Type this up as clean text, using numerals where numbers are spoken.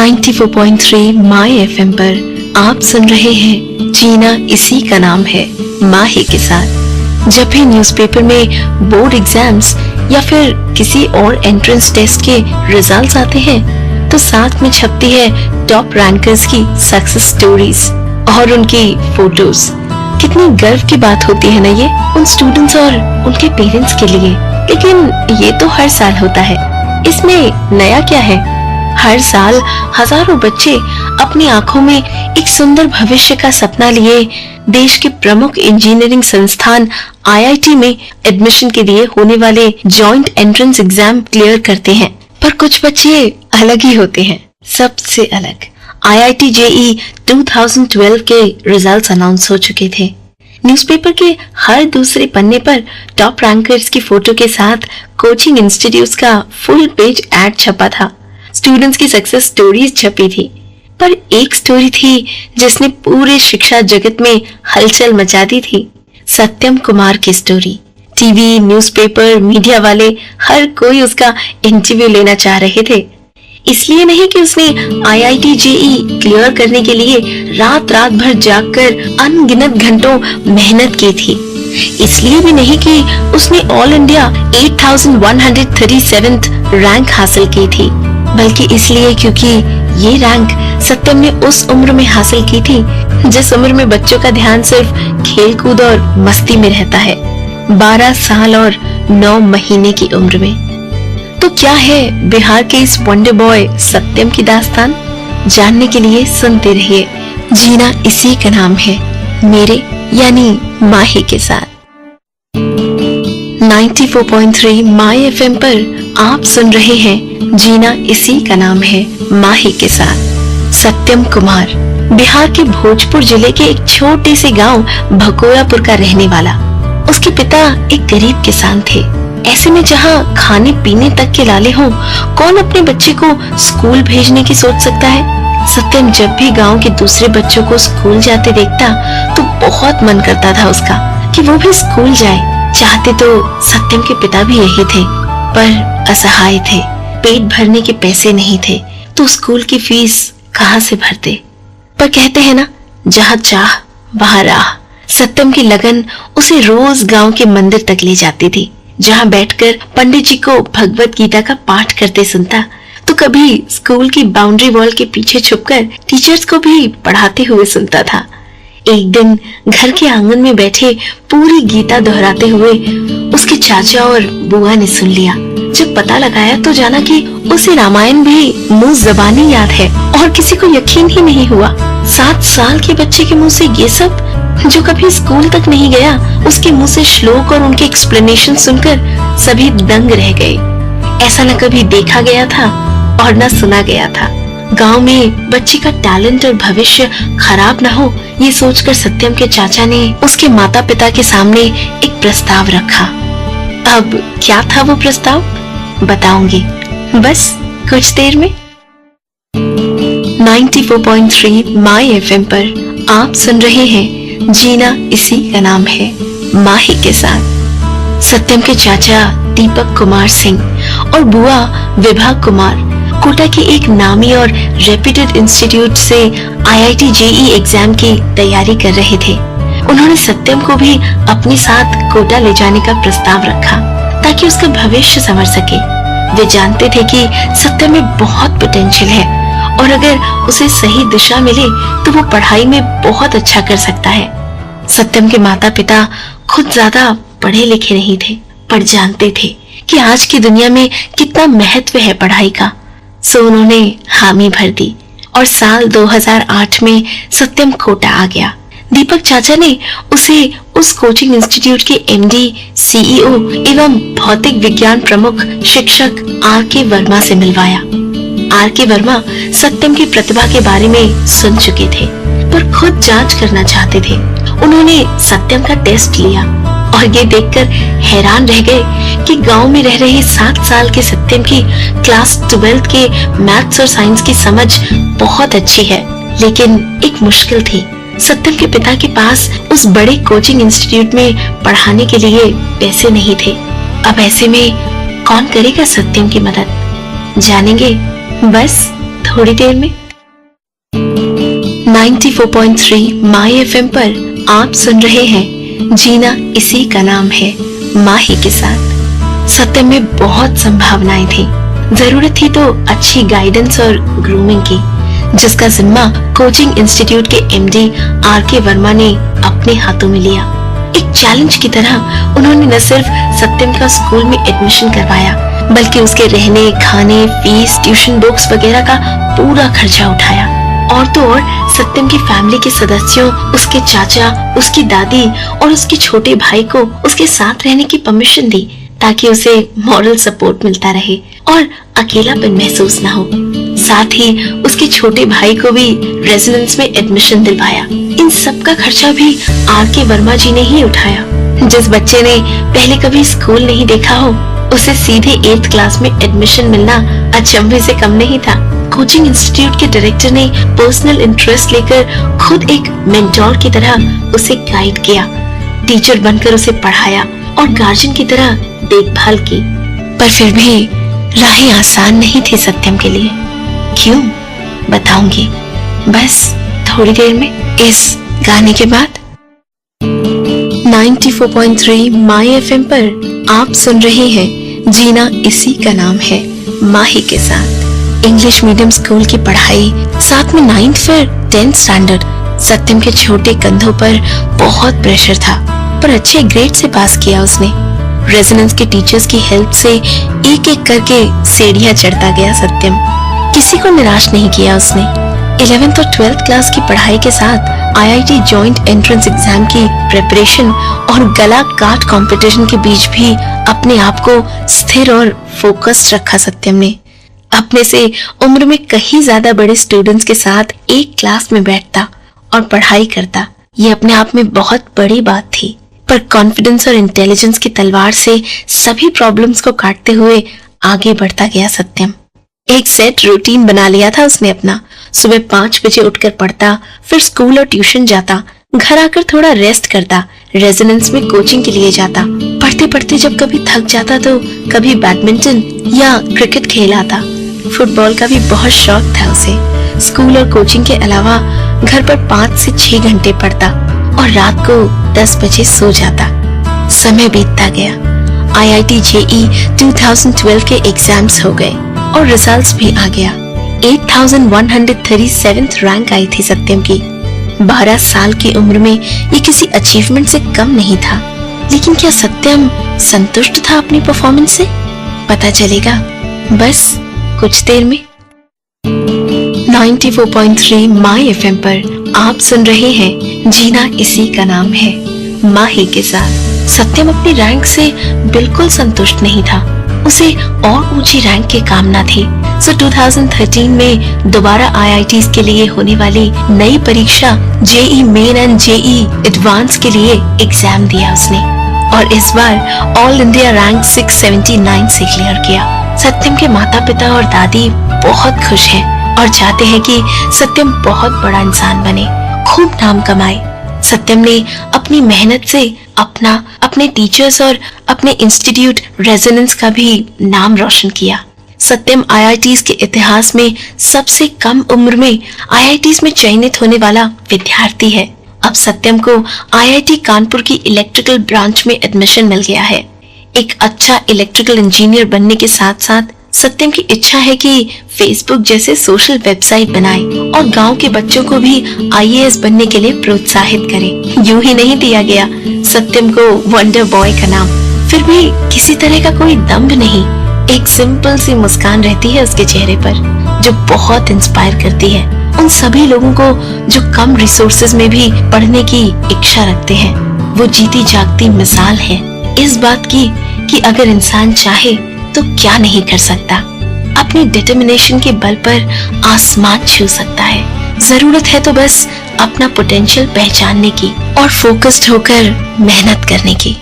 94.3 my FM पर आप सुन रहे हैं जीना इसी का नाम है माही के साथ। जब भी न्यूज़पेपर में बोर्ड एग्जाम्स या फिर किसी और एंट्रेंस टेस्ट के रिजल्ट्स आते हैं तो साथ में छपती है टॉप रैंकर्स की सक्सेस स्टोरीज और उनकी फोटोज। कितनी गर्व की बात होती है ना ये उन स्टूडेंट्स और उनके पेरेंट्स के लिए। लेकिन ये तो हर साल होता है, इसमें नया क्या है? हर साल हजारों बच्चे अपनी आंखों में एक सुंदर भविष्य का सपना लिए देश के प्रमुख इंजीनियरिंग संस्थान आईआईटी में एडमिशन के लिए होने वाले जॉइंट एंट्रेंस एग्जाम क्लियर करते हैं। पर कुछ बच्चे अलग ही होते हैं, सबसे अलग। आईआईटी जेईई 2012 के रिजल्ट्स अनाउंस हो चुके थे। न्यूज़पेपर के हर दूसरे पन्ने पर टॉप रैंकर्स की फोटो के साथ कोचिंग इंस्टीट्यूट्स का फुल पेज एड छपा था। स्टूडेंट्स की सक्सेस स्टोरीज छपी थी, पर एक स्टोरी थी जिसने पूरे शिक्षा जगत में हलचल मचा दी थी। सत्यम कुमार की स्टोरी। टीवी, न्यूज़पेपर, मीडिया वाले हर कोई उसका इंटरव्यू लेना चाह रहे थे। इसलिए नहीं कि उसने आईआईटी जेईई क्लियर करने के लिए रात भर जागकर अनगिनत घंटों मेहनत की थी। इसलिए भी नहीं कि उसने ऑल इंडिया 8137 रैंक हासिल की थी, बल्कि इसलिए क्योंकि ये रैंक सत्यम ने उस उम्र में हासिल की थी जिस उम्र में बच्चों का ध्यान सिर्फ खेलकूद और मस्ती में रहता है। 12 साल और 9 महीने की उम्र में। तो क्या है बिहार के इस वंडर बॉय सत्यम की दास्तान? जानने के लिए सुनते रहिए जीना इसी का नाम है मेरे यानी माही के साथ। 94.3 माय एफएम पर आप सुन रहे हैं जीना इसी का नाम है माही के साथ। सत्यम कुमार बिहार के भोजपुर जिले के एक छोटे से गांव भकोरापुर का रहने वाला। उसके पिता एक गरीब किसान थे। ऐसे में जहां खाने पीने तक के लाले हों, कौन अपने बच्चे को स्कूल भेजने की सोच सकता है? सत्यम जब भी गांव के दूसरे बच्चों को स्कूल जाते देखता तो बहुत मन करता था उसका कि वो भी स्कूल जाए। चाहते तो सत्यम के पिता भी यही थे, पर असहाय थे। पेट भरने के पैसे नहीं थे तो स्कूल की फीस कहां से भरते? पर कहते हैं ना, जहां चाह वहां राह। सत्यम की लगन उसे रोज गांव के मंदिर तक ले जाती थी, जहां बैठकर पंडित जी को भगवत गीता का पाठ करते सुनता, तो कभी स्कूल की बाउंड्री वॉल के पीछे छुपकर टीचर्स को भी पढ़ाते हुए सुनता था। एक दिन घर के आंगन में बैठे पूरी गीता दोहराते हुए उसके चाचा और बुआ ने सुन लिया। जब पता लगाया तो जाना कि उसे रामायण भी मुंह ज़बानी याद है और किसी को यकीन ही नहीं हुआ। 7 साल के बच्चे के मुंह से ये सब, जो कभी स्कूल तक नहीं गया, उसके मुंह से श्लोक और उनके एक्सप्लेनेशन सुनकर सभी दंग रह गए। ऐसा न कभी देखा गया था और न सुना गया था। गांव में बच्चे का टैलेंट और भविष्य खराब न हो, ये सोचकर सत्यम के चाचा ने उसके माता पिता के सामने एक प्रस्ताव रखा। अब क्या था वो प्रस्ताव, बताऊंगी बस कुछ देर में। 94.3 माय एफएम पर आप सुन रहे हैं जीना इसी का नाम है माही के साथ। सत्यम के चाचा दीपक कुमार सिंह और बुआ विभा कुमार कोटा के एक नामी और रेप्यूटेड इंस्टीट्यूट से आईआईटी जेईई एग्जाम की तैयारी कर रहे थे। उन्होंने सत्यम को भी अपने साथ कोटा ले जाने का प्रस्ताव रखा ताकि उसका भविष्य संवर सके। वे जानते थे कि सत्यम में बहुत पोटेंशियल है और अगर उसे सही दिशा मिले तो वो पढ़ाई में बहुत अच्छा कर सकता है। सत्यम के माता पिता खुद ज्यादा पढ़े लिखे नहीं थे, पर जानते थे कि आज की दुनिया में कितना महत्व है पढ़ाई का। सो उन्होंने हामी भर दी और साल 2008 में सत्यम कोटा आ गया। दीपक चाचा ने उसे उस कोचिंग इंस्टीट्यूट के एमडी, सीईओ एवं भौतिक विज्ञान प्रमुख शिक्षक आर.के. वर्मा से मिलवाया। आर.के. वर्मा सत्यम की प्रतिभा के बारे में सुन चुके थे, पर खुद जांच करना चाहते थे। उन्होंने सत्यम का टेस्ट लिया और ये देखकर हैरान रह गए कि गांव में रह रहे 7 साल के सत्यम की क्लास 12 के मैथ्स और साइंस की समझ बहुत अच्छी है, लेकिन एक मुश्किल थी। सत्यम के पिता के पास उस बड़े कोचिंग इंस्टीट्यूट में पढ़ाने के लिए पैसे नहीं थे। अब ऐसे में कौन करेगा सत्यम की मदद? जानेंगे बस थोड़ी देर में। 94.3 माय एफएम पर आप सुन रहे हैं जीना इसी का नाम है, माही के साथ। सत्यम में बहुत संभावनाएं थी, जरूरत थी तो अच्छी गाइडेंस और ग्रूमिंग की, जिसका जिम्मा कोचिंग इंस्टीट्यूट के एमडी आर.के. वर्मा ने अपने हाथों में लिया। एक चैलेंज की तरह उन्होंने न सिर्फ सत्यम का स्कूल में एडमिशन करवाया, बल्कि उसके रहने, खाने, फीस, ट्यूशन बुक्स वगैरह का पूरा खर्चा उठाया। और तो और सत्यम की फैमिली के सदस्यों, उसके चाचा, उसकी दादी और उसके छोटे भाई को उसके साथ रहने की परमिशन दी, ताकि उसे मॉरल सपोर्ट मिलता रहे और अकेलापन महसूस ना हो। साथ ही उसके छोटे भाई को भी रेजिडेंस में एडमिशन दिलवाया। इन सब का खर्चा भी आर.के. वर्मा जी ने ही उठाया। जिस बच्चे ने पहले कभी स्कूल नहीं देखा हो, उसे सीधे 8th क्लास में एडमिशन मिलना अचंभे से कम नहीं था। कोचिंग इंस्टीट्यूट के डायरेक्टर ने पर्सनल इंटरेस्ट लेकर खुद एक मेंटोर की तरह उसे गाइड किया, टीचर बनकर उसे पढ़ाया और गार्जियन की तरह देखभाल की। पर फिर भी राहें आसान नहीं थी सत्यम के लिए। क्यों, बताऊंगी बस थोड़ी देर में, इस गाने के बाद। 94.3 माय एफएम पर आप सुन रहे हैं जीना इसी का नाम है, माही के साथ। इंग्लिश मीडियम स्कूल की पढ़ाई, साथ में 9th फिर 10th स्टैंडर्ड, सत्यम के छोटे कंधों पर बहुत प्रेशर था, पर अच्छे ग्रेड से पास किया उसने। रेजिडेंस के टीचर्स की हेल्प से एक एक करके सीढ़ियां चढ़ता गया सत्यम। किसी को निराश नहीं किया उसने। 11th और 12th क्लास की पढ़ाई के साथ आईआईटी जॉइंट एंट्रेंस एग्जाम की प्रिपरेशन और गला काट कंपटीशन के बीच भी अपने आप को स्थिर और फोकस्ड रखा सत्यम ने। अपने से उम्र में कहीं ज्यादा बड़े स्टूडेंट्स के साथ एक क्लास में बैठता और पढ़ाई करता, ये अपने आप में बहुत बड़ी बात थी। पर कॉन्फिडेंस और इंटेलिजेंस की तलवार से सभी प्रॉब्लम्स को काटते हुए आगे बढ़ता गया सत्यम। एक सेट रूटीन बना लिया था उसने अपना। सुबह 5 बजे उठकर पढ़ता, फिर स्कूल और ट्यूशन जाता, घर आकर थोड़ा रेस्ट करता, रेजिडेंस में कोचिंग के लिए जाता। पढ़ते पढ़ते जब कभी थक जाता तो कभी बैडमिंटन या क्रिकेट खेल आता। फुटबॉल का भी बहुत शौक था उसे। स्कूल और कोचिंग के अलावा घर पर 5 से 6 घंटे पढ़ता और रात को 10 बजे सो जाता। समय बीतता गया। आईआईटी जेई 2012 के एग्जाम्स हो गए और रिजल्ट्स भी आ गया। 8137th रैंक आई थी सत्यम की। 12 साल की उम्र में ये किसी अचीवमेंट से कम नहीं था। लेकिन क्या सत्यम संतुष्ट था अपनी परफॉर्मेंस से? पता चलेगा बस कुछ देर में। 94.3 माय एफएम पर आप सुन रहे हैं जीना इसी का नाम है, माही के साथ। सत्यम अपनी रैंक से बिल्कुल संतुष्ट नहीं था। उसे और ऊंची रैंक की कामना थी। 2013 में दोबारा आईआईटीज के लिए होने वाली नई परीक्षा JEE main and JEE advance के लिए एग्जाम दिया उसने और इस बार ऑल इंडिया रैंक 679 से क्लियर किया। सत्यम के माता पिता और दादी बहुत खुश हैं और चाहते हैं कि सत्यम बहुत बड़ा इंसान बने, खूब नाम कमाए। सत्यम ने अपनी मेहनत से अपना, अपने टीचर्स और अपने इंस्टीट्यूट रेजिडेंस का भी नाम रोशन किया। सत्यम आईआईटीज के इतिहास में सबसे कम उम्र में आईआईटीज में चयनित होने वाला विद्यार्थी है। अब सत्यम को आईआईटी कानपुर की इलेक्ट्रिकल ब्रांच में एडमिशन मिल गया है। एक अच्छा इलेक्ट्रिकल इंजीनियर बनने के साथ साथ सत्यम की इच्छा है कि फेसबुक जैसे सोशल वेबसाइट बनाए और गांव के बच्चों को भी आईएएस बनने के लिए प्रोत्साहित करे। यूं ही नहीं दिया गया सत्यम को वंडर बॉय का नाम, फिर भी किसी तरह का कोई दम्भ नहीं। एक सिंपल सी मुस्कान रहती है उसके चेहरे पर जो बहुत इंस्पायर करती है उन सभी लोगों को जो कम रिसोर्सेज में भी पढ़ने की इच्छा रखते हैं। वो जीती जागती मिसाल है इस बात की कि अगर इंसान चाहे तो क्या नहीं कर सकता। अपनी डिटर्मिनेशन के बल पर आसमान छू सकता है। जरूरत है तो बस अपना पोटेंशियल पहचानने की और फोकस्ड होकर मेहनत करने की।